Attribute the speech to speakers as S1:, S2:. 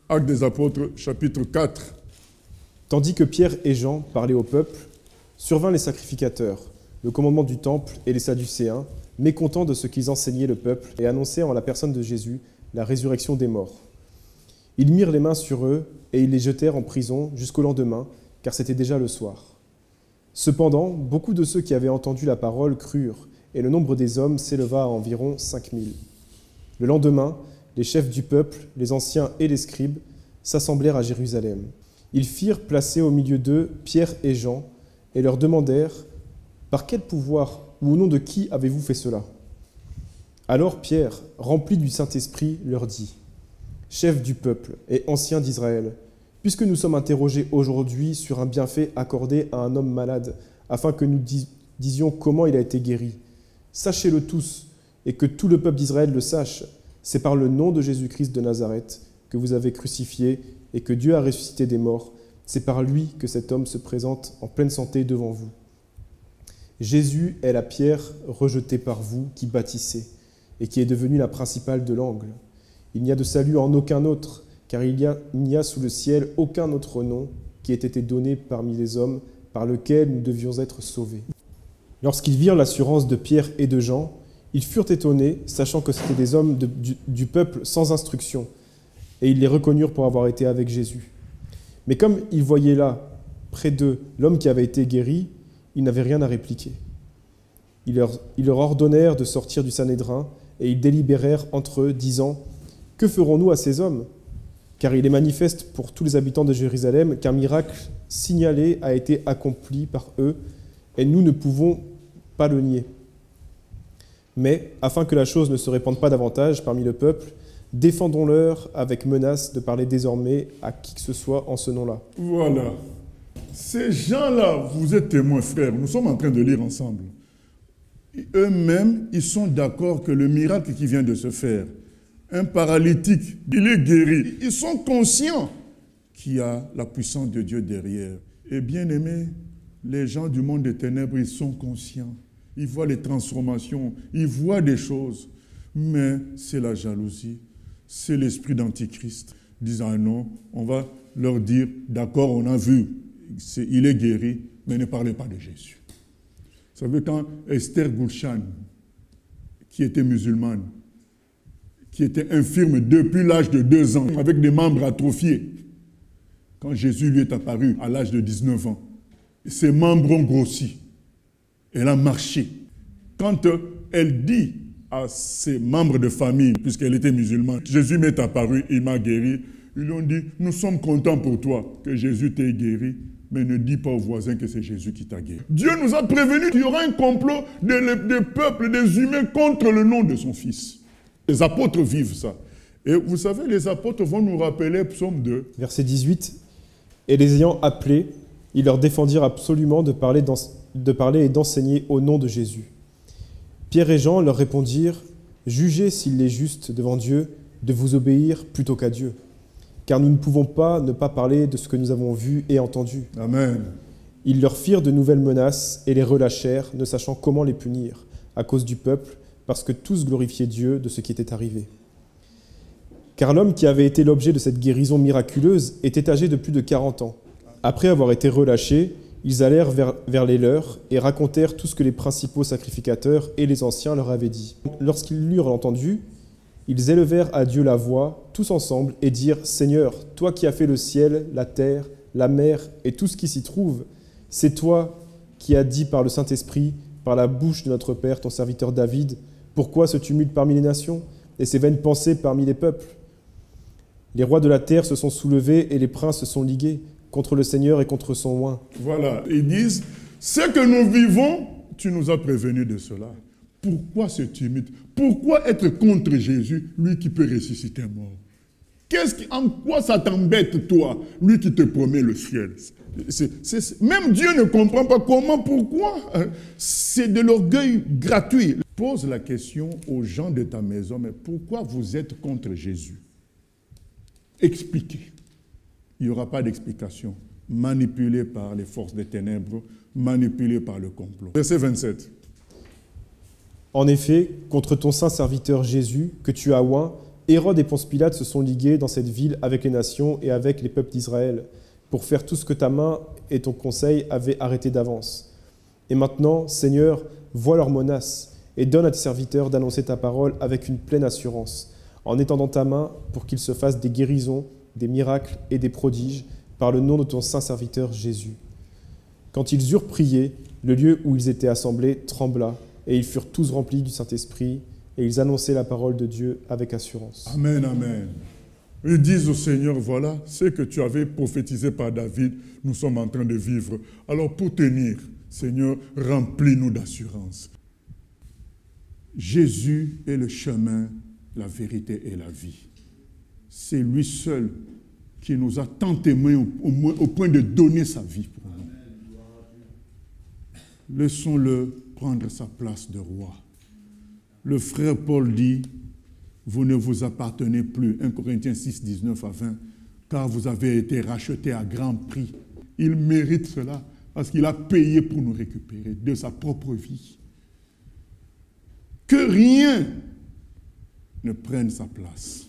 S1: Actes des Apôtres, chapitre 4.
S2: Tandis que Pierre et Jean parlaient au peuple, survinrent les sacrificateurs, le commandement du temple et les Sadducéens, mécontents de ce qu'ils enseignaient le peuple et annonçaient en la personne de Jésus la résurrection des morts. Ils mirent les mains sur eux et ils les jetèrent en prison jusqu'au lendemain, car c'était déjà le soir. Cependant, beaucoup de ceux qui avaient entendu la parole crurent, et le nombre des hommes s'éleva à environ 5000. Le lendemain, les chefs du peuple, les anciens et les scribes, s'assemblèrent à Jérusalem. Ils firent placer au milieu d'eux Pierre et Jean, et leur demandèrent « Par quel pouvoir ou au nom de qui avez-vous fait cela ?» Alors Pierre, rempli du Saint-Esprit, leur dit « Chefs du peuple et anciens d'Israël, puisque nous sommes interrogés aujourd'hui sur un bienfait accordé à un homme malade, afin que nous disions comment il a été guéri, sachez-le tous, et que tout le peuple d'Israël le sache, c'est par le nom de Jésus-Christ de Nazareth que vous avez crucifié et que Dieu a ressuscité des morts. C'est par lui que cet homme se présente en pleine santé devant vous. Jésus est la pierre rejetée par vous qui bâtissez et qui est devenue la principale de l'angle. Il n'y a de salut en aucun autre, car il n'y a sous le ciel aucun autre nom qui ait été donné parmi les hommes par lequel nous devions être sauvés. » Lorsqu'ils virent l'assurance de Pierre et de Jean, ils furent étonnés, sachant que c'étaient des hommes du peuple sans instruction, et ils les reconnurent pour avoir été avec Jésus. Mais comme ils voyaient là, près d'eux, l'homme qui avait été guéri, ils n'avaient rien à répliquer. Ils leur ordonnèrent de sortir du Sanhédrin, et ils délibérèrent entre eux, disant « Que ferons-nous à ces hommes ? Car il est manifeste pour tous les habitants de Jérusalem qu'un miracle signalé a été accompli par eux, et nous ne pouvons pas le nier. Mais, afin que la chose ne se répande pas davantage parmi le peuple, défendons-leur avec menace de parler désormais à qui que ce soit en ce nom-là. »
S1: Voilà. Ces gens-là, vous êtes témoins, frères, nous sommes en train de lire ensemble. Eux-mêmes, ils sont d'accord que le miracle qui vient de se faire, un paralytique, il est guéri. Ils sont conscients qu'il y a la puissance de Dieu derrière. Et bien aimés, les gens du monde des ténèbres, ils sont conscients. Ils voient les transformations, ils voient des choses. Mais c'est la jalousie, c'est l'esprit d'Antichrist. Disant ah non, on va leur dire, d'accord, on a vu, il est guéri, mais ne parlez pas de Jésus. Vous savez, quand Esther Gulshan, qui était musulmane, qui était infirme depuis l'âge de 2 ans, avec des membres atrophiés, quand Jésus lui est apparu à l'âge de 19 ans, ses membres ont grossi. Elle a marché. Quand elle dit à ses membres de famille, puisqu'elle était musulmane, Jésus m'est apparu, il m'a guéri, ils lui ont dit, nous sommes contents pour toi que Jésus t'ait guéri, mais ne dis pas aux voisins que c'est Jésus qui t'a guéri. Dieu nous a prévenus qu'il y aura un complot des peuples, des humains contre le nom de son Fils. Les apôtres vivent ça. Et vous savez, les apôtres vont nous rappeler Psaume 2.
S2: Verset 18. « Et les ayant appelés, ils leur défendirent absolument de parler et d'enseigner au nom de Jésus. Pierre et Jean leur répondirent « Jugez s'il est juste devant Dieu de vous obéir plutôt qu'à Dieu, car nous ne pouvons pas ne pas parler de ce que nous avons vu et entendu. »
S1: Amen.
S2: Ils leur firent de nouvelles menaces et les relâchèrent, ne sachant comment les punir, à cause du peuple, parce que tous glorifiaient Dieu de ce qui était arrivé. Car l'homme qui avait été l'objet de cette guérison miraculeuse était âgé de plus de 40 ans. Après avoir été relâchés, ils allèrent vers les leurs et racontèrent tout ce que les principaux sacrificateurs et les anciens leur avaient dit. Lorsqu'ils l'eurent entendu, ils élevèrent à Dieu la voix, tous ensemble, et dirent « Seigneur, toi qui as fait le ciel, la terre, la mer et tout ce qui s'y trouve, c'est toi qui as dit par le Saint-Esprit, par la bouche de notre Père, ton serviteur David, pourquoi ce tumulte parmi les nations et ces vaines pensées parmi les peuples ? Les rois de la terre se sont soulevés et les princes se sont ligués contre le Seigneur et contre son oint. »
S1: Voilà, ils disent, ce que nous vivons, tu nous as prévenus de cela. Pourquoi ce tumulte? Pourquoi être contre Jésus, lui qui peut ressusciter un mort? En quoi ça t'embête, toi, lui qui te promet le ciel? Même Dieu ne comprend pas comment, pourquoi. C'est de l'orgueil gratuit. Pose la question aux gens de ta maison, mais pourquoi vous êtes contre Jésus? Expliquez. Il n'y aura pas d'explication. Manipulé par les forces des ténèbres, manipulé par le complot. Verset 27. «
S2: En effet, contre ton saint serviteur Jésus, que tu as oint, Hérode et Ponce Pilate se sont ligués dans cette ville avec les nations et avec les peuples d'Israël pour faire tout ce que ta main et ton conseil avaient arrêté d'avance. Et maintenant, Seigneur, vois leurs menaces et donne à tes serviteurs d'annoncer ta parole avec une pleine assurance, en étendant ta main pour qu'ils se fassent des guérisons, des miracles et des prodiges par le nom de ton saint serviteur Jésus. Quand ils eurent prié, le lieu où ils étaient assemblés trembla, et ils furent tous remplis du Saint-Esprit, et ils annonçaient la parole de Dieu avec assurance.
S1: Amen, amen. Ils disent au Seigneur, voilà, ce que tu avais prophétisé par David, nous sommes en train de vivre. Alors pour tenir, Seigneur, remplis-nous d'assurance. Jésus est le chemin, la vérité et la vie. C'est lui seul qui nous a tant aimés au point de donner sa vie pour nous. Laissons-le prendre sa place de roi. Le frère Paul dit, vous ne vous appartenez plus, 1 Corinthiens 6, 19 à 20, car vous avez été rachetés à grand prix. Il mérite cela parce qu'il a payé pour nous récupérer de sa propre vie. Que rien ne prenne sa place.